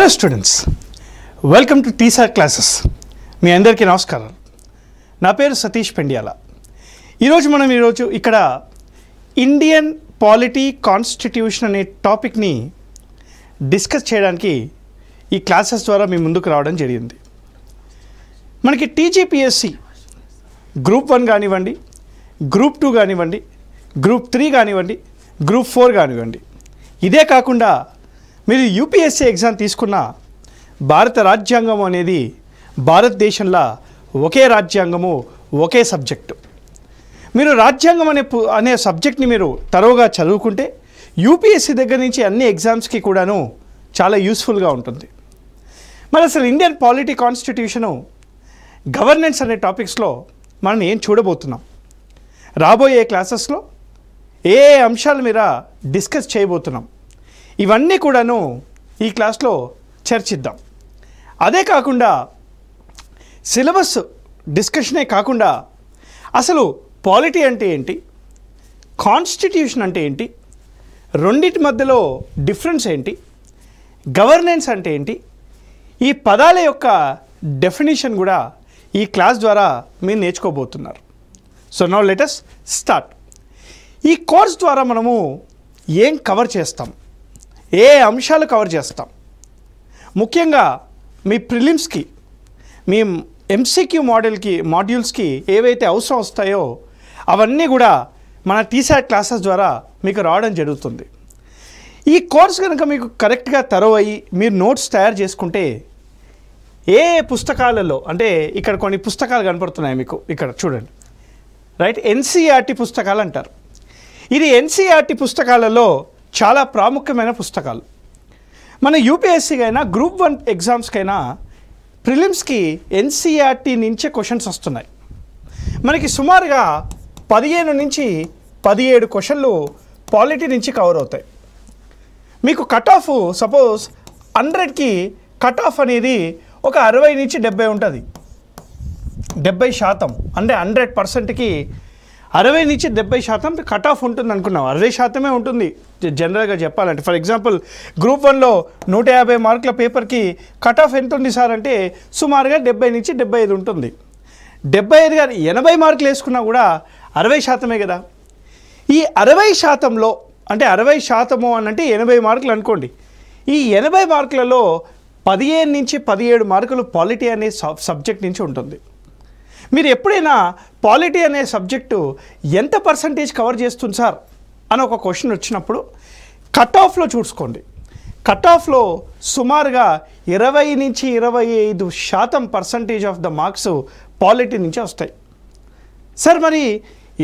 Hello students, welcome to టీసార్ classes. మీ అందరికీ నమస్కారం. నా పేరు సతీష్ పెండియాల. ఈరోజు మనం ఇక్కడ ఇండియన్ పాలిటీ కాన్స్టిట్యూషన్ అనే టాపిక్ని డిస్కస్ చేయడానికి ఈ క్లాసెస్ ద్వారా మీ ముందుకు రావడం జరిగింది. మనకి టీజీపీఎస్సి గ్రూప్ 1 కానివ్వండి, గ్రూప్ 2 కానివ్వండి, గ్రూప్ 3 కానివ్వండి, గ్రూప్ 4 కానివ్వండి, ఇదే కాకుండా మీరు యూపీఎస్సీ ఎగ్జామ్ తీసుకున్న భారత రాజ్యాంగం అనేది భారతదేశంలో ఒకే రాజ్యాంగము, ఒకే సబ్జెక్టు. మీరు రాజ్యాంగం అనే సబ్జెక్ట్ని మీరు తరోగా చదువుకుంటే యూపీఎస్సీ దగ్గర నుంచి అన్ని ఎగ్జామ్స్కి కూడాను చాలా యూస్ఫుల్గా ఉంటుంది. మరి అసలు ఇండియన్ పాలిటీ కాన్స్టిట్యూషను, గవర్నెన్స్ అనే టాపిక్స్లో మనం ఏం చూడబోతున్నాం, రాబోయే క్లాసెస్లో ఏ అంశాల మీద డిస్కస్ చేయబోతున్నాం, ఇవన్నీ కూడాను ఈ క్లాస్లో చర్చిద్దాం. అదే కాకుండా సిలబస్ డిస్కషనే కాకుండా అసలు పాలిటీ అంటే ఏంటి, కాన్స్టిట్యూషన్ అంటే ఏంటి, రెండింటి మధ్యలో డిఫరెన్స్ ఏంటి, గవర్నెన్స్ అంటే ఏంటి, ఈ పదాల యొక్క డెఫినేషన్ కూడా ఈ క్లాస్ ద్వారా మీరు నేర్చుకోబోతున్నారు. So now let us start. ఈ కోర్స్ ద్వారా మనము ఏం కవర్ చేస్తాం, ఏ అంశాలు కవర్ చేస్తాం, ముఖ్యంగా మీ ప్రిలిమ్స్కి, మీ ఎంసీక్యూ మాడ్యూల్స్కి ఏవైతే అవసరం వస్తాయో అవన్నీ కూడా మన టీసాట్ క్లాసెస్ ద్వారా మీకు రావడం జరుగుతుంది. ఈ కోర్స్ కనుక మీకు కరెక్ట్గా తరవయి మీరు నోట్స్ తయారు చేసుకుంటే ఏ పుస్తకాలలో, అంటే ఇక్కడ కొన్ని పుస్తకాలు కనపడుతున్నాయి మీకు, ఇక్కడ చూడండి, రైట్, ఎన్సీఆర్టీ పుస్తకాలు అంటారు. ఇది ఎన్సీఆర్టీ పుస్తకాలలో చాలా ప్రాముఖ్యమైన పుస్తకాలు. మన యూపీఎస్సీకి అయినా గ్రూప్ 1 ఎగ్జామ్స్కైనా ప్రిలిమ్స్కి ఎన్సీఆర్టీ నుంచే క్వశ్చన్స్ వస్తున్నాయి. మనకి సుమారుగా 15 నుంచి 17 క్వశ్చన్లు పాలిటీ నుంచి కవర్ అవుతాయి. మీకు కట్ ఆఫ్ సపోజ్ 100కి కట్ ఆఫ్ అనేది ఒక 60 నుంచి 70 ఉంటుంది. 70% అంటే 100%కి 60 నుంచి 70% కట్ ఆఫ్ ఉంటుంది అనుకున్నాం. 60% ఉంటుంది జనరల్గా చెప్పాలంటే. ఫర్ ఎగ్జాంపుల్ గ్రూప్ 1లో 150 మార్కుల పేపర్కి కట్ ఆఫ్ ఎంత ఉంది సార్ అంటే సుమారుగా 70 నుంచి 75 ఉంటుంది. 75 గారు 80 మార్కులు వేసుకున్నా కూడా 60% కదా. ఈ 60%లో అంటే 60% అని అంటే 80 మార్కులు అనుకోండి. ఈ 80 మార్కులలో 15 నుంచి 17 మార్కులు పాలిటీ అనే సబ్జెక్ట్ నుంచి ఉంటుంది. మీరు ఎప్పుడైనా పాలిటీ అనే సబ్జెక్టు ఎంత పర్సంటేజ్ కవర్ చేస్తుంది సార్ అని ఒక క్వశ్చన్ వచ్చినప్పుడు కట్ ఆఫ్లో చూసుకోండి. కట్ ఆఫ్లో సుమారుగా 20 నుంచి 25% percentage of the marks polity నుంచి వస్తాయి. సార్ మరి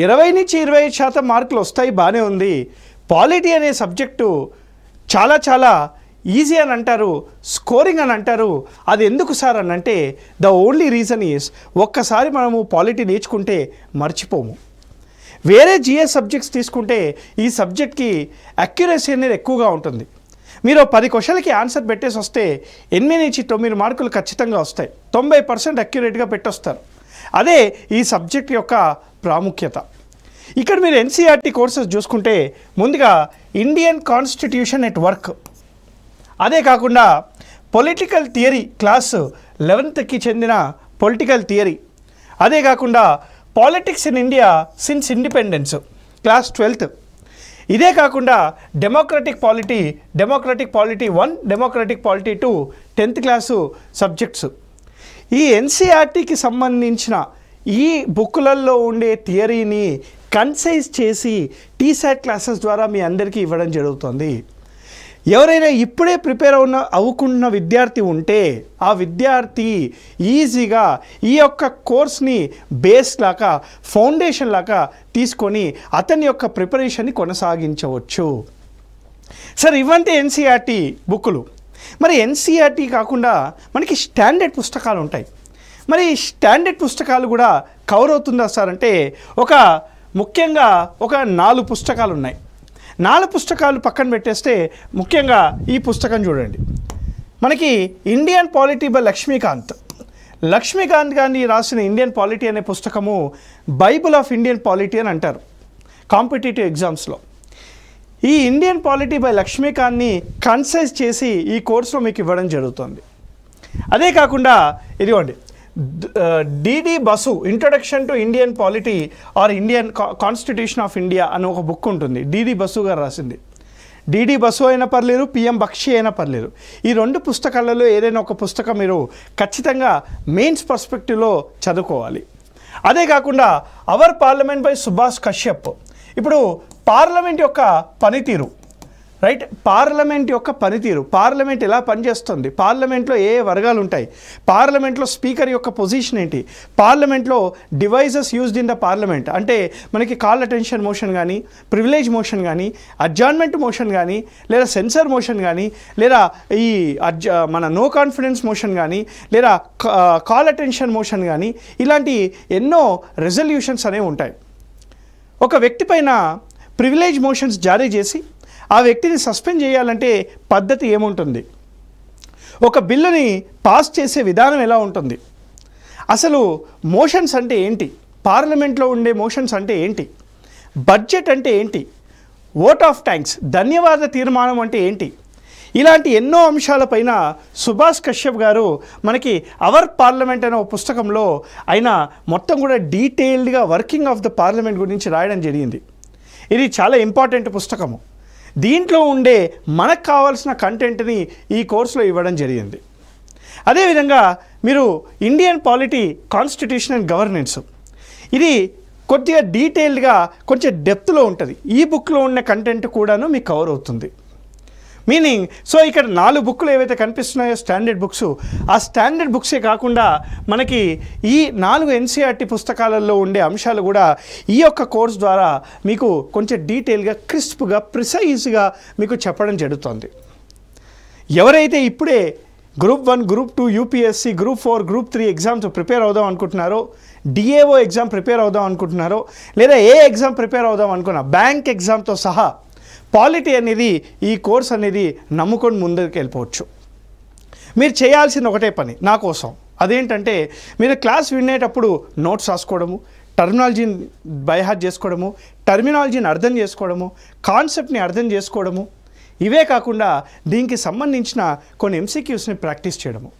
20 నుంచి 25% మార్కులు వస్తాయి, బాగానే ఉంది. పాలిటీ అనే సబ్జెక్టు చాలా ఈజీ అని అంటారు, స్కోరింగ్ అని అంటారు. అది ఎందుకు సార్ అని అంటే ద ఓన్లీ రీజన్ ఈజ్ ఒక్కసారి మనము పాలిటీ నేర్చుకుంటే మర్చిపోము. వేరే జిఎస్ సబ్జెక్ట్స్ తీసుకుంటే ఈ సబ్జెక్ట్కి అక్యురసీ అనేది ఎక్కువగా ఉంటుంది. మీరు 10 క్వశ్చన్లకి ఆన్సర్ పెట్టేసి వస్తే 8 నుంచి 9 మార్కులు ఖచ్చితంగా వస్తాయి. 90% అక్యురేట్గా పెట్టొస్తారు. అదే ఈ సబ్జెక్ట్ యొక్క ప్రాముఖ్యత. ఇక్కడ మీరు ఎన్సీఆర్టీ కోర్సెస్ చూసుకుంటే ముందుగా ఇండియన్ కాన్స్టిట్యూషన్ ఎట్ వర్క్, అదే కాకుండా పొలిటికల్ థియరీ క్లాస్ 11th చెందిన పొలిటికల్ థియరీ, అదే కాకుండా politics in India since independence class 12th, ఇదే కాకుండా democratic polity 1, democratic polity 2 10th class subjects. ఈ ఎన్సీఆర్టీకి సంబంధించిన ఈ బుక్లలో ఉండే థియరీని కన్సైజ్ చేసి టీసాట్ క్లాసెస్ ద్వారా మీ అందరికీ ఇవ్వడం జరుగుతుంది. ఎవరైనా ఇప్పుడే ప్రిపేర్ అవ్వకున్న విద్యార్థి ఉంటే ఆ విద్యార్థి ఈజీగా ఈ యొక్క కోర్స్ని బేస్ లాగా, ఫౌండేషన్ లాగా తీసుకొని అతని యొక్క ప్రిపరేషన్ని కొనసాగించవచ్చు. సార్ ఇవంటే ఎన్సీఆర్టీ బుక్కులు. మరి ఎన్సీఆర్టీ కాకుండా మనకి స్టాండర్డ్ పుస్తకాలు ఉంటాయి. మరి స్టాండర్డ్ పుస్తకాలు కూడా కవర్ అవుతుందా సార్ అంటే ముఖ్యంగా ఒక 4 పుస్తకాలు ఉన్నాయి. 4 పుస్తకాలు పక్కన పెట్టేస్తే ముఖ్యంగా ఈ పుస్తకం చూడండి. మనకి ఇండియన్ పాలిటీ బై లక్ష్మీకాంత్ గారిని రాసిన ఇండియన్ పాలిటీ అనే పుస్తకము బైబుల్ ఆఫ్ ఇండియన్ పాలిటీ అని అంటారు కాంపిటేటివ్ ఎగ్జామ్స్లో. ఈ ఇండియన్ పాలిటీ బై లక్ష్మీకాంత్ని కన్సైజ్ చేసి ఈ కోర్సులో మీకు ఇవ్వడం జరుగుతుంది. అదే కాకుండా ఇదిగోండి DD Basu introduction to Indian polity or Indian constitution of India అని ఒక బుక్ ఉంటుంది. డిడి బసు గారు రాసింది. డిడి బసు అయినా పర్లేదు, పిఎం బక్షి అయినా పర్లేదు. ఈ 2 పుస్తకాలలో ఏదైనా ఒక పుస్తకం మీరు ఖచ్చితంగా మెయిన్స్ పర్స్పెక్టివ్లో చదువుకోవాలి. అదే కాకుండా our parliament by Subhash Kashyap. ఇప్పుడు పార్లమెంట్ యొక్క పనితీరు, రైట్, పార్లమెంట్ యొక్క పనితీరు, పార్లమెంట్ ఎలా పనిచేస్తుంది, పార్లమెంట్లో ఏ వర్గాలు ఉంటాయి, పార్లమెంట్లో స్పీకర్ యొక్క పొజిషన్ ఏంటి, పార్లమెంట్లో devices used in the parliament అంటే మనకి కాల్ అటెన్షన్ మోషన్ కానీ, ప్రివిలేజ్ మోషన్ కానీ, అడ్జార్న్మెంట్ మోషన్ కానీ, లేదా సెన్సర్ మోషన్ కానీ, లేదా ఈ మన నో కాన్ఫిడెన్స్ మోషన్ కానీ, లేదా కాల్ అటెన్షన్ మోషన్ కానీ, ఇలాంటి ఎన్నో రెజల్యూషన్స్ అనేవి ఉంటాయి. ఒక వ్యక్తి పైన ప్రివిలేజ్ మోషన్స్ జారీ చేసి ఆ వ్యక్తిని సస్పెండ్ చేయాలంటే పద్ధతి ఏముంటుంది, ఒక బిల్లుని పాస్ చేసే విధానం ఎలా ఉంటుంది, అసలు మోషన్స్ అంటే ఏంటి, పార్లమెంట్లో ఉండే మోషన్స్ అంటే ఏంటి, బడ్జెట్ అంటే ఏంటి, ఓట్ ఆఫ్ థ్యాంక్స్ ధన్యవాద తీర్మానం అంటే ఏంటి, ఇలాంటి ఎన్నో అంశాలపైన సుభాష్ కశ్యప్ గారు మనకి అవర్ పార్లమెంట్ అనే ఒక పుస్తకంలో ఆయన మొత్తం కూడా డీటెయిల్డ్గా వర్కింగ్ ఆఫ్ ద పార్లమెంట్ గురించి రాయడం జరిగింది. ఇది చాలా ఇంపార్టెంట్ పుస్తకము. దీంట్లో ఉండే మనకు కావాల్సిన కంటెంట్ని ఈ కోర్సులో ఇవ్వడం జరిగింది. అదేవిధంగా మీరు Indian polity, constitution and governance, ఇది కొద్దిగా డీటెయిల్డ్గా కొంచెం డెప్త్లో ఉంటుంది. ఈ బుక్లో ఉన్న కంటెంట్ కూడాను మీకు కవర్ అవుతుంది. మీనింగ్ సో ఇక్కడ 4 బుక్లు ఏవైతే కనిపిస్తున్నాయో స్టాండర్డ్ బుక్స్, ఆ స్టాండర్డ్ బుక్సే కాకుండా మనకి ఈ 4 ఎన్సీఆర్టీ పుస్తకాలలో ఉండే అంశాలు కూడా ఈ యొక్క కోర్స్ ద్వారా మీకు కొంచెం డీటెయిల్గా, క్రిస్ప్గా, ప్రిసైజ్గా మీకు చెప్పడం జరుగుతుంది. ఎవరైతే ఇప్పుడే group 1, group 2, UPSC, group 4, group 3 exams prepare అవుదాం అనుకుంటున్నారో, డిఏఓ ఎగ్జామ్ ప్రిపేర్ అవుదాం అనుకుంటున్నారో, లేదా ఏ ఎగ్జామ్ ప్రిపేర్ అవుదాం అనుకున్నా, బ్యాంక్ ఎగ్జామ్తో సహా పాలిటీ అనేది ఈ కోర్స్ అనేది నమ్ముకొని ముందుకు వెళ్ళిపోవచ్చు. మీరు చేయాల్సిన ఒకటే పని నా కోసం, అదేంటంటే మీరు క్లాస్ వినేటప్పుడు నోట్స్ రాసుకోవడము, టర్మినాలజీని బైహార్ట్ చేసుకోవడము, టర్మినాలజీని అర్థం చేసుకోవడము, కాన్సెప్ట్ని అర్థం చేసుకోవడము, ఇవే కాకుండా దీనికి సంబంధించిన కొన్ని ఎంసీక్యూస్ని ప్రాక్టీస్ చేయడము.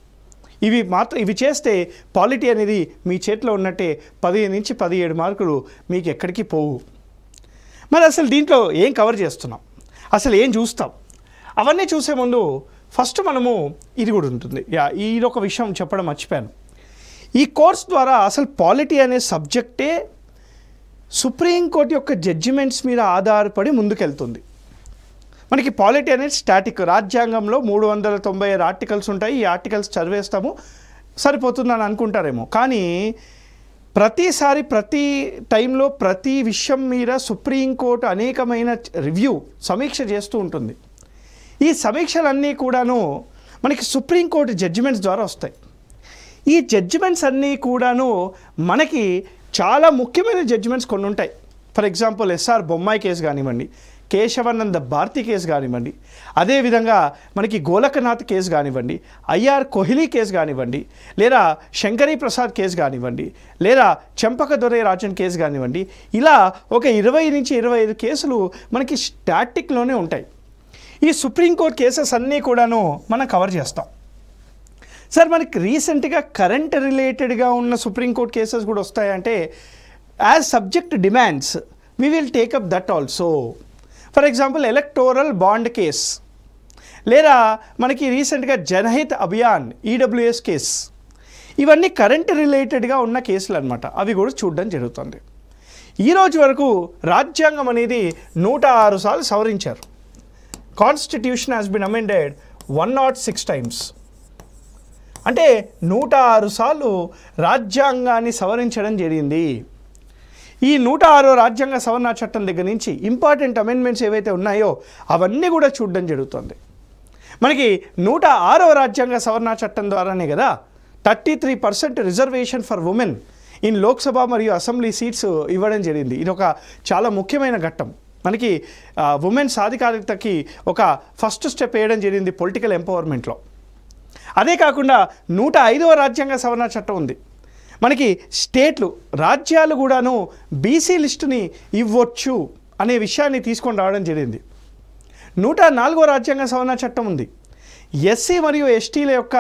ఇవి చేస్తే పాలిటీ అనేది మీ చేతిలో ఉన్నట్టే 15 నుంచి 17 మార్కులు మీకు ఎక్కడికి పోవు. మరి అసలు దీంట్లో ఏం కవర్ చేస్తున్నాం, అసలు ఏం చూస్తాం, అవన్నీ చూసే ముందు ఫస్ట్ మనము ఇది కూడా ఉంటుంది. ఇది ఒక విషయం చెప్పడం మర్చిపోయాను. ఈ కోర్స్ ద్వారా అసలు పాలిటీ అనే సబ్జెక్టే సుప్రీంకోర్టు యొక్క జడ్జిమెంట్స్ మీద ఆధారపడి ముందుకెళ్తుంది. మనకి పాలిటీ అనేది స్టాటిక్, రాజ్యాంగంలో 396 ఆర్టికల్స్ ఉంటాయి. ఈ ఆర్టికల్స్ చదివేస్తాము సరిపోతుందని అనుకుంటారేమో, కానీ ప్రతిసారి ప్రతి టైంలో ప్రతి విషయం మీద సుప్రీంకోర్టు అనేకమైన సమీక్ష చేస్తూ ఉంటుంది. ఈ సమీక్షలన్నీ కూడాను మనకి సుప్రీంకోర్టు జడ్జిమెంట్స్ ద్వారా వస్తాయి. ఈ జడ్జిమెంట్స్ అన్నీ కూడాను మనకి చాలా ముఖ్యమైన జడ్జిమెంట్స్ కొన్ని ఉంటాయి. For example SR Bommai case కానివ్వండి, కేశవానంద భారతి కేసు కానివ్వండి, అదేవిధంగా మనకి గోలకనాథ్ కేసు కానివ్వండి, ఐఆర్ కోహ్లీ కేసు కానివ్వండి, లేదా శంకరీ ప్రసాద్ కేసు కానివ్వండి, లేదా చెంపక దొరై రాజన్ కేసు కానివ్వండి, ఇలా ఒక 20 నుంచి 25 కేసులు మనకి స్టాటిక్లోనే ఉంటాయి. ఈ సుప్రీంకోర్టు కేసెస్ అన్నీ కూడాను మనం కవర్ చేస్తాం. సార్ మనకి రీసెంట్గా కరెంట్ రిలేటెడ్గా ఉన్న సుప్రీంకోర్టు కేసెస్ కూడా వస్తాయంటే as subject demands we will take up that also. For example electoral bond case, లేదా మనకి రీసెంట్గా జనహిత్ అభియాన్ ఈడబ్ల్యూఎస్ కేస్, ఇవన్నీ కరెంట్ రిలేటెడ్గా ఉన్న కేసులు అనమాట. అవి కూడా చూడడం జరుగుతుంది. ఈరోజు వరకు రాజ్యాంగం అనేది 106 సార్లు సవరించారు. Constitution has been amended 106 times. అంటే 106 సార్లు రాజ్యాంగాన్ని సవరించడం జరిగింది. ఈ 106వ రాజ్యాంగ సవరణ చట్టం దగ్గర నుంచి ఇంపార్టెంట్ అమెండ్మెంట్స్ ఏవైతే ఉన్నాయో అవన్నీ కూడా చూడడం జరుగుతుంది. మనకి 106వ రాజ్యాంగ సవరణ చట్టం ద్వారానే కదా 33% reservation for women in Lok Sabha మరియు అసెంబ్లీ సీట్స్ ఇవ్వడం జరిగింది. ఇది ఒక చాలా ముఖ్యమైన ఘట్టం. మనకి ఉమెన్ సాధికారికతకి ఒక ఫస్ట్ స్టెప్ వేయడం జరిగింది పొలిటికల్ ఎంపవర్మెంట్లో. అదే కాకుండా 105వ రాజ్యాంగ సవరణ చట్టం ఉంది. మనకి స్టేట్లు, రాజ్యాలు కూడాను బీసీ లిస్టుని ఇవ్వచ్చు అనే విషయాన్ని తీసుకొని రావడం జరిగింది. 104వ రాజ్యాంగ సవరణ చట్టం ఉంది. ఎస్సీ మరియు ఎస్టీల యొక్క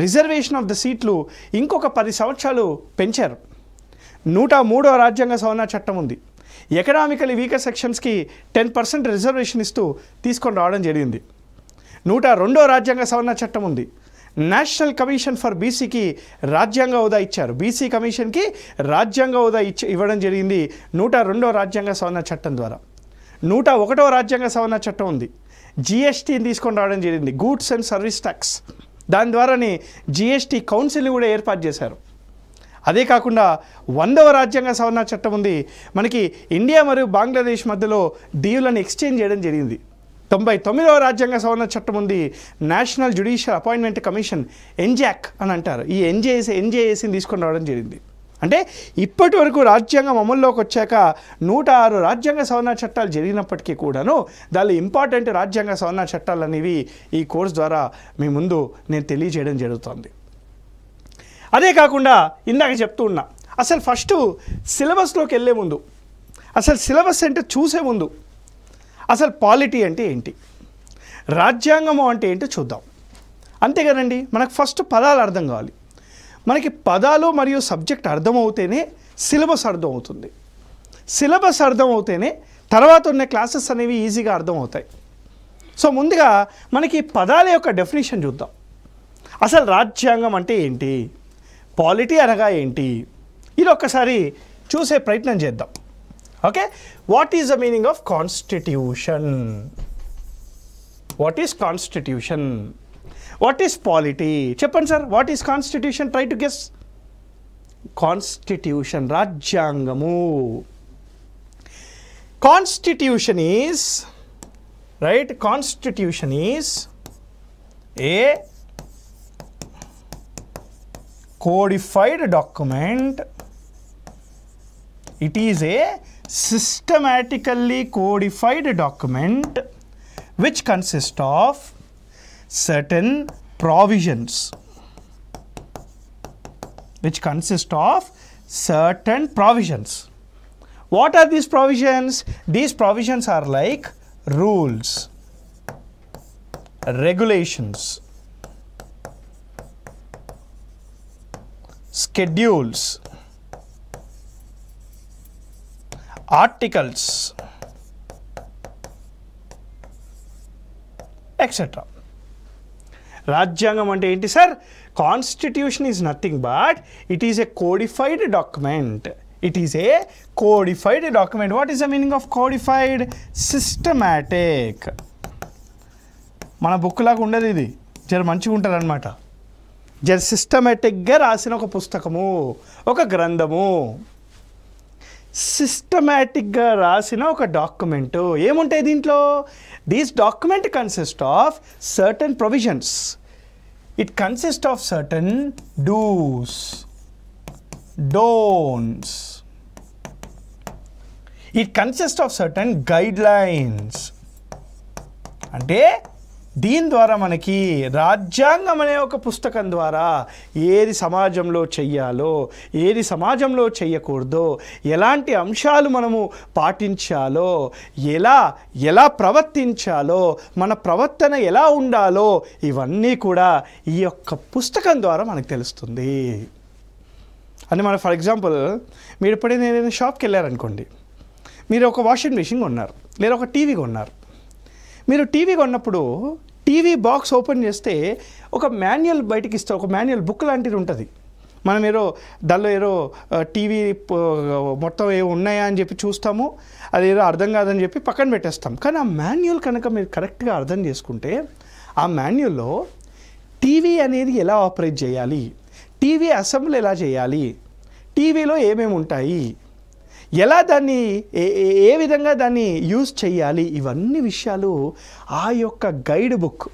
రిజర్వేషన్ ఆఫ్ ద సీట్లు ఇంకొక 10 సంవత్సరాలు పెంచారు. 103వ రాజ్యాంగ సవరణ చట్టం ఉంది. ఎకనామికలీ వీకర్ సెక్షన్స్కి 10% రిజర్వేషన్ ఇస్తూ తీసుకొని రావడం జరిగింది. 102వ రాజ్యాంగ సవరణ చట్టం ఉంది. నేషనల్ కమిషన్ ఫర్ బీసీకి రాజ్యాంగ హోదా ఇచ్చారు. బీసీ కమిషన్కి రాజ్యాంగ హోదా ఇవ్వడం జరిగింది 102వ రాజ్యాంగ సవరణ చట్టం ద్వారా. 101వ రాజ్యాంగ సవరణ చట్టం ఉంది. జిఎస్టీని తీసుకొని రావడం జరిగింది, గూడ్స్ అండ్ సర్వీస్ ట్యాక్స్. దాని ద్వారానే జిఎస్టీ కౌన్సిల్ని కూడా ఏర్పాటు చేశారు. అదే కాకుండా 100వ రాజ్యాంగ సవరణ చట్టం ఉంది. మనకి ఇండియా మరియు బంగ్లాదేశ్ మధ్యలో దీవులను ఎక్స్చేంజ్ చేయడం జరిగింది. 99వ రాజ్యాంగ సవరణ చట్టం ఉంది. National judicial appointment commission, NJAC అని అంటారు. ఈ ఎన్జేఏసీని తీసుకొని రావడం జరిగింది. అంటే ఇప్పటి వరకు రాజ్యాంగం అమల్లోకి వచ్చాక 106 రాజ్యాంగ సవరణ చట్టాలు జరిగినప్పటికీ కూడాను దానిలో ఇంపార్టెంట్ రాజ్యాంగ సవరణ చట్టాలు అనేవి ఈ కోర్స్ ద్వారా మీ ముందు నేను తెలియజేయడం జరుగుతుంది. అదే కాకుండా ఇందాక చెప్తూ ఉన్నా, అసలు ఫస్ట్ సిలబస్లోకి వెళ్ళే ముందు, అసలు సిలబస్ అంటే చూసే ముందు అసలు పాలిటీ అంటే ఏంటి, రాజ్యాంగము అంటే ఏంటో చూద్దాం. అంతే కదండి, మనకు ఫస్ట్ పదాలు అర్థం కావాలి. మనకి పదాలు మరియు సబ్జెక్ట్ అర్థమవుతేనే సిలబస్ అర్థమవుతుంది. సిలబస్ అర్థమవుతేనే తర్వాత ఉన్న క్లాసెస్ అనేవి ఈజీగా అర్థమవుతాయి. సో ముందుగా మనకి పదాల యొక్క డెఫినేషన్ చూద్దాం. అసలు రాజ్యాంగం అంటే ఏంటి, పాలిటీ అనగా ఏంటి, ఇది ఒక్కసారి చూసే ప్రయత్నం చేద్దాం. Okay, what is the meaning of constitution? What is constitution? What is polity? చెప్పండి sir, what is constitution? Try to guess. Constitution, రాజ్యాంగము. Constitution is right, constitution is a codified document. It is a systematically codified document which consists of certain provisions. What are these provisions? These provisions are like rules, regulations, schedules, articles, etc. రాజ్యాంగం అంటే ఏంటి sir? Constitution is nothing but it is a codified document. It is a codified document. What is the meaning of codified? Systematic. మన book లాగా ఉండదు ఇది, జర మంచిగా ఉంటుంది అనమాట. జర సిస్టమేటిక్గా రాసిన ఒక పుస్తకము, ఒక గ్రంథము, సిస్టమేటిక్గా రాసిన ఒక డాక్యుమెంటు. ఏముంటాయి దీంట్లో? This document consist of certain provisions. It consist of certain dos, don'ts. It consist of certain guidelines. అంటే దీని ద్వారా మనకి రాజ్యాంగం అనే ఒక పుస్తకం ద్వారా ఏది సమాజంలో చెయ్యాలో, ఏది సమాజంలో చెయ్యకూడదో, ఎలాంటి అంశాలు మనము పాటించాలో, ఎలా ప్రవర్తించాలో, మన ప్రవర్తన ఎలా ఉండాలో, ఇవన్నీ కూడా ఈ యొక్క పుస్తకం ద్వారా మనకు తెలుస్తుంది. అని మన ఫర్ ఎగ్జాంపుల్, మీరు ఎప్పుడైనా ఏదైనా షాప్కి వెళ్ళారనుకోండి, మీరు ఒక వాషింగ్ మెషిన్ కొన్నారు లేదా ఒక టీవీ కొన్నారు. మీరు టీవీ కొన్నప్పుడు టీవీ బాక్స్ ఓపెన్ చేస్తే ఒక మాన్యువల్ బయటికి ఇస్తారు, ఒక మాన్యువల్ బుక్ లాంటిది ఉంటుంది. మనం దానిలో టీవీ మొత్తం ఉన్నాయా అని చెప్పి చూస్తాము, అదేదో అర్థం కాదని చెప్పి పక్కన పెట్టేస్తాం. కానీ ఆ మాన్యువల్ కనుక మీరు కరెక్ట్గా అర్థం చేసుకుంటే, ఆ మాన్యువల్లో టీవీ అనేది ఎలా ఆపరేట్ చేయాలి, టీవీ అసెంబ్లీ ఎలా చేయాలి, టీవీలో ఏమేమి ఉంటాయి, ఎలా దాన్ని ఏ విధంగా దాన్ని యూజ్ చేయాలి, ఇవన్నీ విషయాలు ఆ యొక్క గైడ్ బుక్,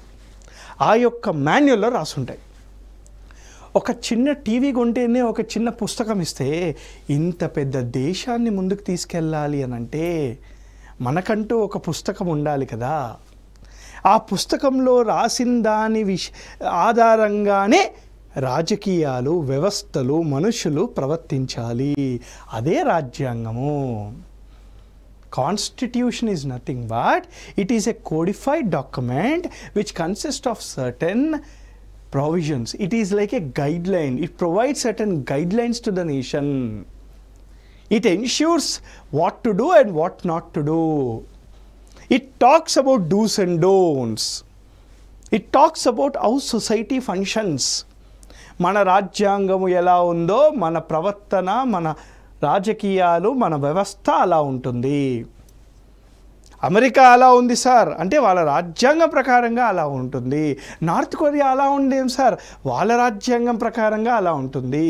ఆ యొక్క మాన్యువల్లో రాసుంటాయి. ఒక చిన్న టీవీ కొంటేనే ఒక చిన్న పుస్తకం ఇస్తే ఇంత పెద్ద దేశాన్ని ముందుకు తీసుకెళ్ళాలి అని అంటే మనకంటూ ఒక పుస్తకం ఉండాలి కదా. ఆ పుస్తకంలో రాసిన దాని ఆధారంగానే రాజకీయాలు, వ్యవస్థలు, మనుషులు ప్రవర్తించాలి. అదే రాజ్యాంగము. Constitution is nothing but it is a codified document which consists of certain provisions. It is like a guideline. It provides certain guidelines to the nation. It ensures what to do and what not to do. It talks about do's and don'ts. It talks about how society functions. మన రాజ్యాంగము ఎలా ఉందో మన ప్రవర్తన, మన రాజకీయాలు, మన వ్యవస్థ అలా ఉంటుంది. అమెరికా అలా ఉంది సార్ అంటే వాళ్ళ రాజ్యాంగం ప్రకారంగా అలా ఉంటుంది. నార్త్ కొరియా అలా ఉండేం సార్, వాళ్ళ రాజ్యాంగం ప్రకారంగా అలా ఉంటుంది.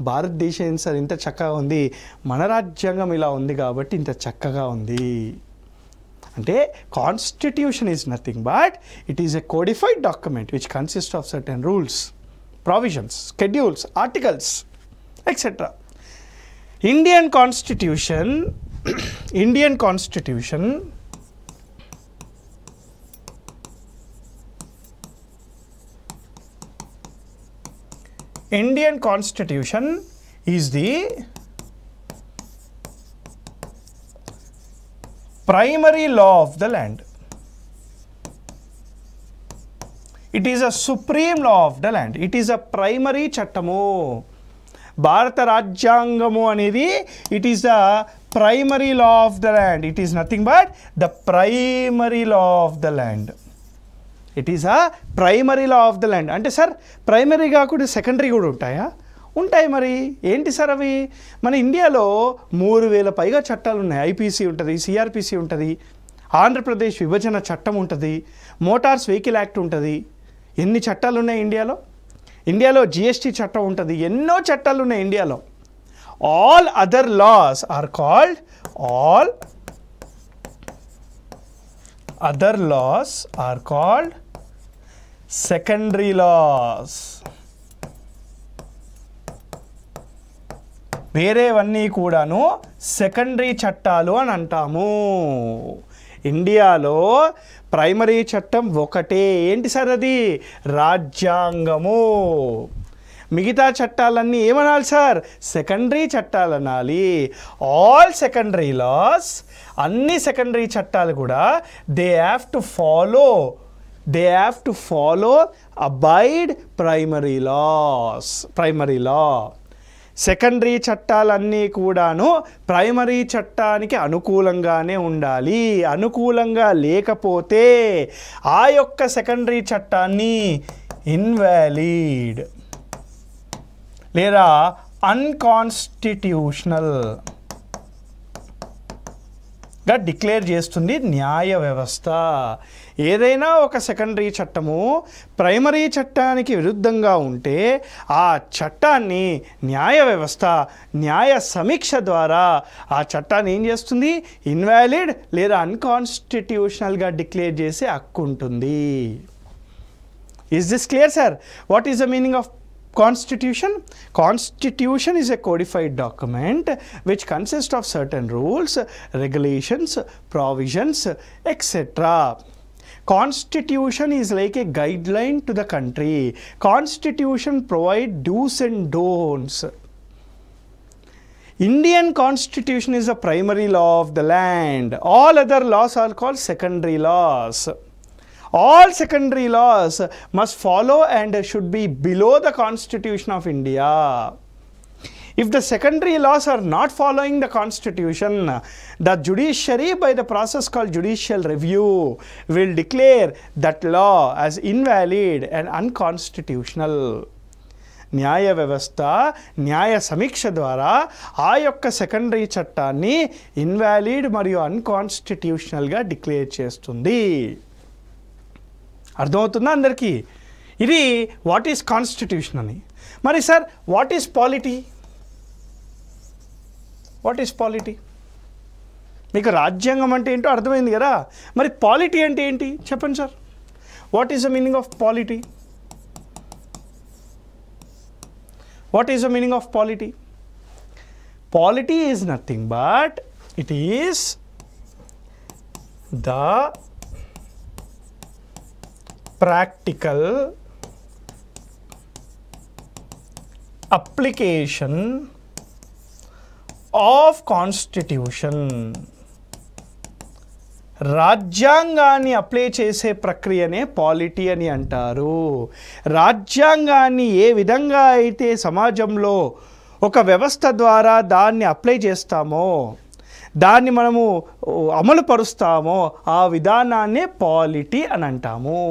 భారతదేశం సార్ ఇంత చక్కగా ఉంది, మన రాజ్యాంగం ఇలా ఉంది కాబట్టి ఇంత చక్కగా ఉంది. అంటే constitution is nothing but it is a codified document which consist of certain rules, provisions, schedules, articles, etc. Indian Constitution is the primary law of the land. It is a supreme law of the land. It is a primary chattamu. Bharata Rajyangamu anedi, it is the primary law of the land. It is nothing but the primary law of the land. It is a primary law of the land. Ante sir, primary gakudu secondary kudu untaya? ఉంటాయి. మరి ఏంటి sir అవి? మన ఇండియాలో 3000 పైగా చట్టాలు ఉన్నాయి. IPC ఉంటుంది, సిఆర్పిసి ఉంటుంది, ఆంధ్రప్రదేశ్ విభజన చట్టం ఉంటుంది, మోటార్స్ వెహికల్ యాక్ట్ ఉంటుంది. ఎన్ని చట్టాలు ఉన్నాయి ఇండియాలో? ఇండియాలో జిఎస్టీ చట్టం ఉంటుంది, ఎన్నో చట్టాలు ఉన్నాయి ఇండియాలో. All other laws are called secondary laws. వేరేవన్నీ కూడాను సెకండరీ చట్టాలు అని అంటాము. ఇండియాలో ప్రైమరీ చట్టం ఒకటే. ఏంటి సార్ అది? రాజ్యాంగము. మిగతా చట్టాలన్నీ ఏమనాలి సార్? సెకండరీ చట్టాలు అనాలి. ఆల్ సెకండరీ లాస్, అన్ని సెకండరీ చట్టాలు కూడా they have to follow abide primary law. Secondary చట్టాలన్నీ కూడాను ప్రైమరీ చట్టానికి అనుకూలంగానే ఉండాలి. అనుకూలంగా లేకపోతే ఆ యొక్క సెకండరీ చట్టాన్ని ఇన్వాలిడ్ లేదా అన్కాన్స్టిట్యూషనల్గా డిక్లేర్ చేస్తుంది న్యాయ వ్యవస్థ. ఏదైనా ఒక సెకండరీ చట్టము ప్రైమరీ చట్టానికి విరుద్ధంగా ఉంటే ఆ చట్టాన్ని న్యాయ వ్యవస్థ న్యాయ సమీక్ష ద్వారా ఆ చట్టాన్ని ఏం చేస్తుంది? ఇన్వాలిడ్ లేదా అన్కాన్స్టిట్యూషనల్గా డిక్లేర్ చేసే హక్కు ఉంటుంది. Is this clear sir? What is the meaning of Constitution? Constitution is a codified document which consists of certain rules, regulations, provisions, etc. Constitution is like a guideline to the country. Constitution provides do's and don'ts. Indian Constitution is the primary law of the land. All other laws are called secondary laws. All secondary laws must follow and should be below the Constitution of India. If the secondary laws are not following the Constitution, the judiciary, by the process called judicial review, will declare that law as invalid and unconstitutional. న్యాయ వ్యవస్థ న్యాయ సమీక్ష ద్వారా ఆ యొక్క secondary చట్టాన్ని invalid మరియు అన్కాన్స్టిట్యూషనల్గా declare చేస్తుంది. అర్థమవుతుందా అందరికీ? ఇది వాట్ ఈస్ కాన్స్టిట్యూషన్ అని. మరి సార్ వాట్ ఈస్ పాలిటీ? మీకు రాజ్యాంగం అంటే ఏంటో అర్థమైంది కదా. మరి పాలిటీ అంటే ఏంటి చెప్పండి sir? What is the meaning of polity? Polity is nothing but it is the practical application of Constitution. రాజ్యాంగాన్ని అప్లై చేసే ప్రక్రియనే పాలిటీ అని అంటారు. రాజ్యాంగాన్ని ఏ విధంగా అయితే సమాజంలో ఒక వ్యవస్థ ద్వారా దాన్ని అప్లై చేస్తామో, దాన్ని మనము అమలు పరుస్తామో ఆ విధానాన్నే పాలిటీ అని అంటాము.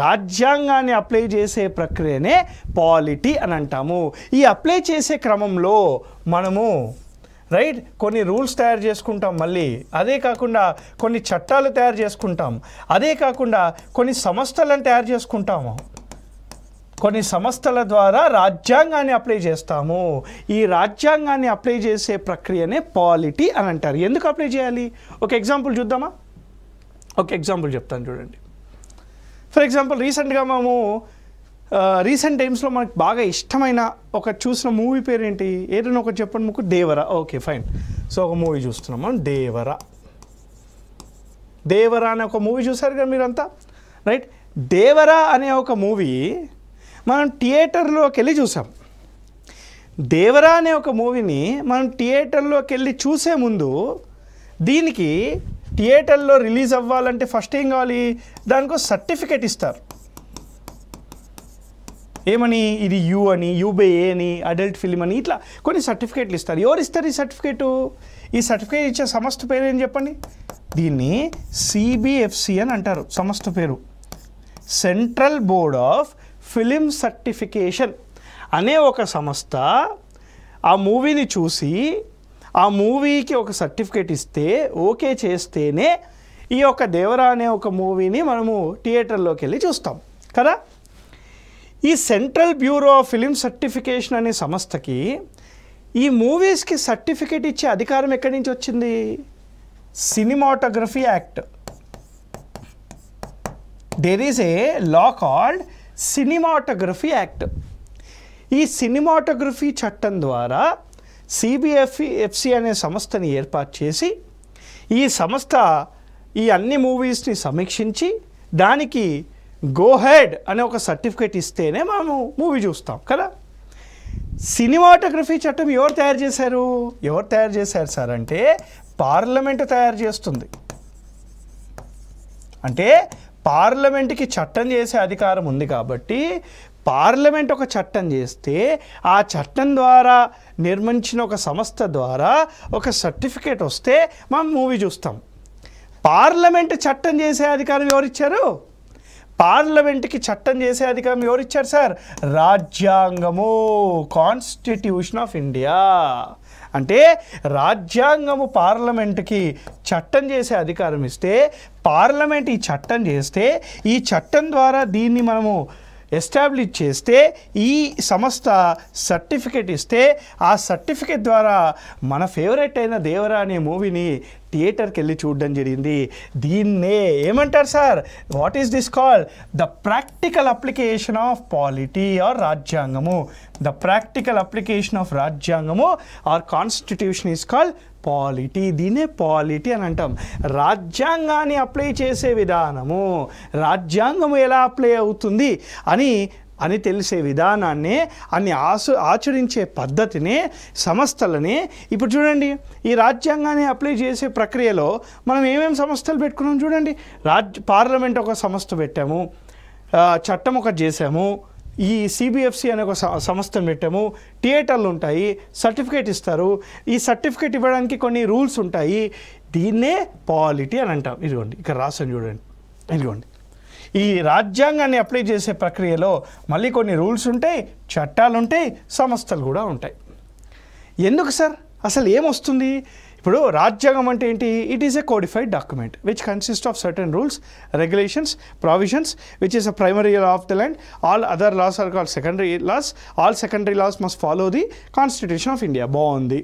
రాజ్యాంగాన్ని అప్లై చేసే ప్రక్రియనే పాలిటీ అని అంటాము. ఈ అప్లై చేసే క్రమంలో మనము రైట్ కొన్ని రూల్స్ తయారు చేసుకుంటాం, మళ్ళీ అదే కాకుండా కొన్ని చట్టాలు తయారు చేసుకుంటాం, అదే కాకుండా కొన్ని సంస్థలను తయారు చేసుకుంటాము, కొన్ని సంస్థల ద్వారా రాజ్యాంగాన్ని అప్లై చేస్తాము. ఈ రాజ్యాంగాన్ని అప్లై చేసే ప్రక్రియనే పాలిటీ అని అంటారు. ఎందుకు అప్లై చేయాలి? ఒక ఎగ్జాంపుల్ చూద్దామా? ఒక ఎగ్జాంపుల్ చెప్తాను చూడండి. ఫర్ ఎగ్జాంపుల్ రీసెంట్గా మేము రీసెంట్ టైమ్స్లో మనకు బాగా ఇష్టమైన ఒక చూసిన మూవీ పేరు ఏంటి? ఏదైనా ఒకటి చెప్పండి ముక్కు. దేవరా. Okay fine. సో ఒక మూవీ చూస్తున్నాం మనం, దేవరా. దేవరా అనే ఒక మూవీ చూసారు కదా మీరంతా, రైట్? దేవరా అనే ఒక మూవీ మనం థియేటర్లోకి వెళ్ళి చూసాం. దేవరా అనే ఒక మూవీని మనం థియేటర్లోకి వెళ్ళి చూసే ముందు దీనికి థియేటర్లో రిలీజ్ అవ్వాలంటే ఫస్ట్ ఏం కావాలి? దానికో సర్టిఫికేట్ ఇస్తారు. ఏమని? ఇది యూ అని, యూబీఏ అని, అడల్ట్ ఫిల్మ్ అని, ఇట్లా కొన్ని సర్టిఫికేట్లు ఇస్తారు. ఎవరు ఇస్తారు ఈ సర్టిఫికేటు? ఈ సర్టిఫికేట్ ఇచ్చే సంస్థ పేరు ఏం చెప్పండి? దీన్ని సిబిఎఫ్సి అని అంటారు. సంస్థ పేరు central board of film certification అనే ఒక సంస్థ ఆ మూవీని చూసి ఆ మూవీకి ఒక సర్టిఫికేట్ ఇస్తే, ఓకే చేస్తేనే ఈ యొక్క దేవరా అనే ఒక మూవీని మనము థియేటర్లోకి వెళ్ళి చూస్తాం కదా. ఈ central bureau of film certification అనే సంస్థకి ఈ మూవీస్కి సర్టిఫికేట్ ఇచ్చే అధికారం ఎక్కడి నుంచి వచ్చింది? Cinematography act. There is a law called cinematography act. ఈ సినిమాటోగ్రఫీ చట్టం ద్వారా సిబిఎఫ్సి అనే సంస్థని ఏర్పాటు చేసి ఈ సంస్థ ఈ అన్ని మూవీస్ని సమీక్షించి దానికి గో హెడ్ అనే ఒక సర్టిఫికేట్ ఇస్తేనే మనము మూవీ చూస్తాం కదా. సినిమాటోగ్రఫీ చట్టం ఎవరు తయారు చేశారు? ఎవరు తయారు చేశారు సార్ అంటే పార్లమెంట్ తయారు చేస్తుంది. అంటే పార్లమెంట్కి చట్టం చేసే అధికారం ఉంది కాబట్టి పార్లమెంట్ ఒక చట్టం చేస్తే ఆ చట్టం ద్వారా నిర్మించిన ఒక సంస్థ ద్వారా ఒక సర్టిఫికేట్ వస్తే మనం మూవీ చూస్తాం. పార్లమెంట్ చట్టం చేసే అధికారం ఎవరిచ్చారు? పార్లమెంట్కి చట్టం చేసే అధికారం ఎవరిచ్చారు సార్? రాజ్యాంగము, కాన్స్టిట్యూషన్ ఆఫ్ ఇండియా. అంటే రాజ్యాంగము పార్లమెంట్కి చట్టం చేసే అధికారం ఇస్తే పార్లమెంట్ ఈ చట్టం చేస్తే ఈ చట్టం ద్వారా దీన్ని మనము ఎస్టాబ్లిష్ చేస్తే ఈ సంస్థ సర్టిఫికేట్ ఇస్తే ఆ సర్టిఫికేట్ ద్వారా మన ఫేవరెట్ అయిన దేవరా అనే మూవీని థియేటర్కి వెళ్ళి చూడడం జరిగింది. దీన్నే ఏమంటారు sir? What is this called? The practical application of polity or రాజ్యాంగము. ద ప్రాక్టికల్ అప్లికేషన్ ఆఫ్ రాజ్యాంగము or constitution is called polity. దీనే పాలిటీ అని అంటాం. రాజ్యాంగాన్ని అప్లై చేసే విధానము, రాజ్యాంగము ఎలా అప్లై అవుతుంది అని తెలిసే విధానాన్ని ఆచరించే పద్ధతిని సంస్థలని ఇప్పుడు చూడండి. ఈ రాజ్యాంగాన్ని అప్లై చేసే ప్రక్రియలో మనం ఏమేమి సంస్థలు పెట్టుకున్నాం చూడండి. పార్లమెంట్ ఒక సంస్థ పెట్టాము, చట్టం ఒకటి చేసాము, ఈ సిబిఎఫ్సి అనే ఒక సంస్థను పెట్టాము, థియేటర్లు ఉంటాయి, సర్టిఫికేట్ ఇస్తారు, ఈ సర్టిఫికేట్ ఇవ్వడానికి కొన్ని రూల్స్ ఉంటాయి. దీన్నే పాలిటీ అని అంటాం. ఇదిగోండి ఇక్కడ రాసాను చూడండి. ఇదిగోండి ఈ రాజ్యాంగాన్ని అప్లై చేసే ప్రక్రియలో మళ్ళీ కొన్ని రూల్స్ ఉంటాయి, చట్టాలు ఉంటాయి, సంస్థలు కూడా ఉంటాయి. ఎందుకు సార్? అసలు ఏమొస్తుంది? ఇప్పుడు రాజ్యాంగం అంటే ఏంటి? It is a codified document which consist of certain rules, regulations, provisions which is a primary law of the land. All other laws are called secondary laws. All secondary laws must follow the constitution of India. బాగుంది.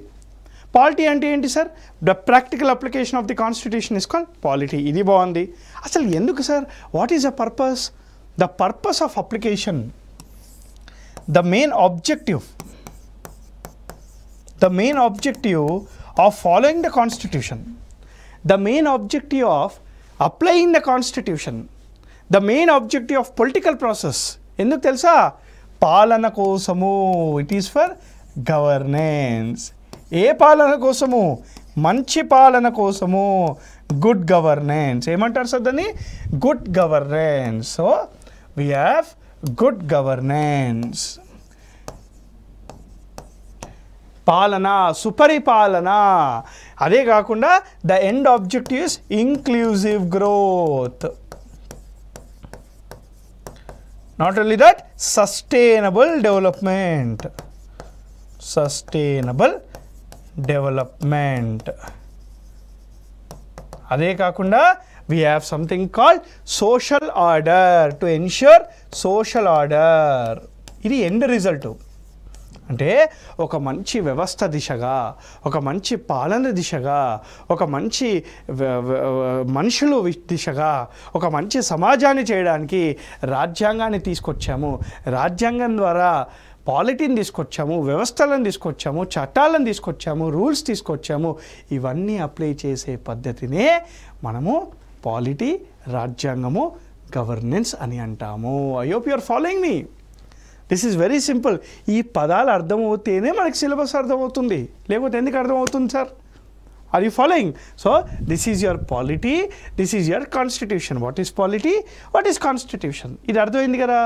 Polity అంటే ఏంటి sir? The practical application of the constitution is called polity. ఇది బాగుంది. అసలు ఎందుకు sir? What is the purpose? The purpose of application, the main objective of following the constitution, the main objective of applying the constitution, the main objective of political process ఎందుకు తెలుసా? పాలన కోసము. It is for governance. ఏ పాలన కోసము? మంచి పాలన కోసము, గుడ్ గవర్నెన్స్. ఏమంటారు సార్ దాన్ని? Good governance. So we have good governance. పాలన, సుపరిపాలన. అదే కాకుండా the end objective is inclusive growth. Not only that, sustainable development. Sustainable development. అదే కాకుండా we have something called social order to ensure social order. ఇది end result. అంటే ఒక మంచి వ్యవస్థ దిశగా, ఒక మంచి పాలన దిశగా, ఒక మంచి మనుషులు దిశగా, ఒక మంచి సమాజాన్ని చేయడానికి రాజ్యాంగాన్ని తీసుకొచ్చాము. రాజ్యాంగం ద్వారా పాలిటీని తీసుకొచ్చాము, వ్యవస్థలను తీసుకొచ్చాము, చట్టాలను తీసుకొచ్చాము, రూల్స్ తీసుకొచ్చాము. ఇవన్నీ అప్లై చేసే పద్ధతినే మనము పాలిటీ, రాజ్యాంగము, గవర్నెన్స్ అని అంటాము. I hope you are following me. This is very simple. ఈ పదాలు అర్థమవుతేనే మనకి సిలబస్ అర్థమవుతుంది, లేకపోతే ఎందుకు అర్థమవుతుంది sir? Are you following? So this is your polity, this is your constitution. What is polity, what is constitution? ఇది అర్థమైంది కదా.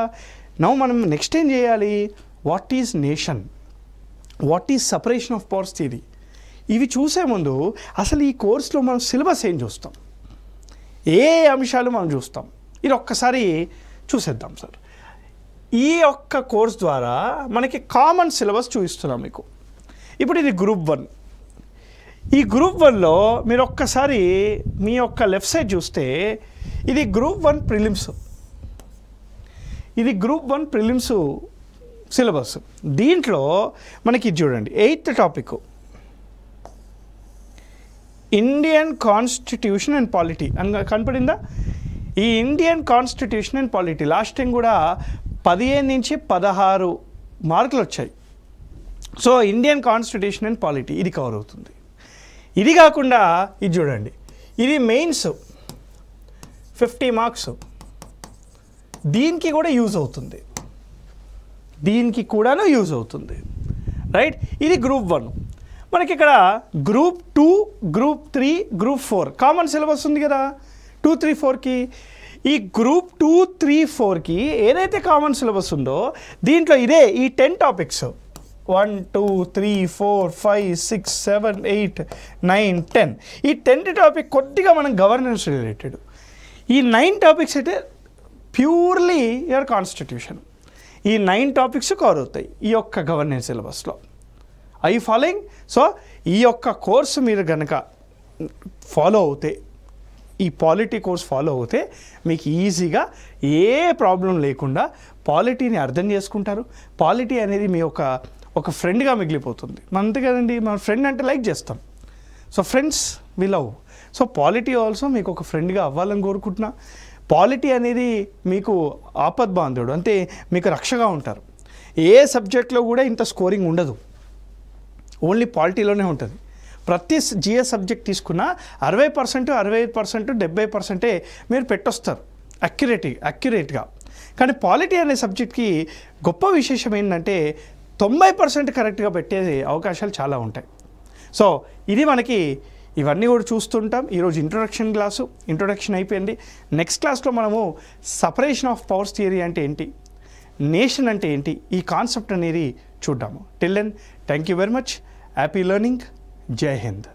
నౌ మనం నెక్స్ట్ ఏం చేయాలి? What is nation, what is separation of powers theory? ఇవి చూసే ముందు అసలు ఈ కోర్సులో మనం సిలబస్ ఏం చూస్తాం, ఏ అంశాలు మనం చూస్తాం, ఇది ఒక్కసారి చూసేద్దాం సార్. ఈ ఒక్క కోర్స్ ద్వారా మనకి కామన్ సిలబస్ చూపిస్తున్నాం మీకు. ఇప్పుడు ఇది గ్రూప్ 1. ఈ గ్రూప్ 1లో మీరు ఒక్కసారి మీ యొక్క లెఫ్ట్ సైడ్ చూస్తే ఇది గ్రూప్ 1 ప్రిలిమ్స్. ఇది గ్రూప్ 1 ప్రిలిమ్స్ సిలబస్. దీంట్లో మనకి చూడండి 8th topic Indian constitution and polity అని కనపడిందా? ఈ Indian constitution and polity last time కూడా 15 నుంచి 16 మార్కులు వచ్చాయి. So Indian constitution and polity ఇది కవర్ అవుతుంది. ఇది కాకుండా ఇది చూడండి, ఇది మెయిన్స్ 50 మార్క్స్. దీనికి కూడా యూజ్ అవుతుంది, దీనికి కూడాను యూజ్ అవుతుంది, రైట్? ఇది గ్రూప్ 1. మనకి ఇక్కడ group 2, group 3, group 4 common syllabus ఉంది కదా 2, 3, 4కి. ఈ గ్రూప్ 2, 3, 4కి ఏదైతే కామన్ సిలబస్ ఉందో దీంట్లో ఇదే ఈ 10 టాపిక్స్ 1, 2, 3, 4, 5, 6, 7, 8, 9, 10. ఈ 10th టాపిక్ కొద్దిగా మనం గవర్నెన్స్ రిలేటెడ్. ఈ 9 టాపిక్స్ అయితే ప్యూర్లీ యువర్ కాన్స్టిట్యూషన్. ఈ 9 టాపిక్స్ కవర్ అవుతాయి ఈ యొక్క గవర్నెన్స్ సిలబస్లో. I following? సో ఈ యొక్క కోర్సు మీరు కనుక ఫాలో అవుతే, ఈ పాలిటీ కోర్స్ ఫాలో అవుతే మీకు ఈజీగా ఏ ప్రాబ్లం లేకుండా పాలిటీని అర్థం చేసుకుంటారు. పాలిటీ అనేది మీ ఒక ఫ్రెండ్గా మిగిలిపోతుంది. అంతే కదండి, మన ఫ్రెండ్ అంటే లైక్ చేస్తాం. So friends we love. So polity also మీకు ఒక ఫ్రెండ్గా అవ్వాలని కోరుకుంటున్నా. పాలిటీ అనేది మీకు ఆపద్బాంధుడు, అంటే మీకు రక్షగా ఉంటారు. ఏ సబ్జెక్ట్లో కూడా ఇంత స్కోరింగ్ ఉండదు, ఓన్లీ పాలిటీలోనే ఉంటుంది. ప్రతి జిఎస్ సబ్జెక్ట్ తీసుకున్నా 60%, 65%, 70% మీరు పెట్టొస్తారు అక్యురేట్గా. కానీ పాలిటీ అనే సబ్జెక్ట్కి గొప్ప విశేషం ఏంటంటే 90% కరెక్ట్గా పెట్టే అవకాశాలు చాలా ఉంటాయి. సో ఇది మనకి ఇవన్నీ కూడా చూస్తుంటాం. ఈరోజు ఇంట్రొడక్షన్ అయిపోయింది. నెక్స్ట్ క్లాస్లో మనము సపరేషన్ ఆఫ్ పవర్స్ థియరీ అంటే ఏంటి, నేషన్ అంటే ఏంటి, ఈ కాన్సెప్ట్ అనేది చూద్దాము. Till then thank you very much. Happy learning. జై హింద్.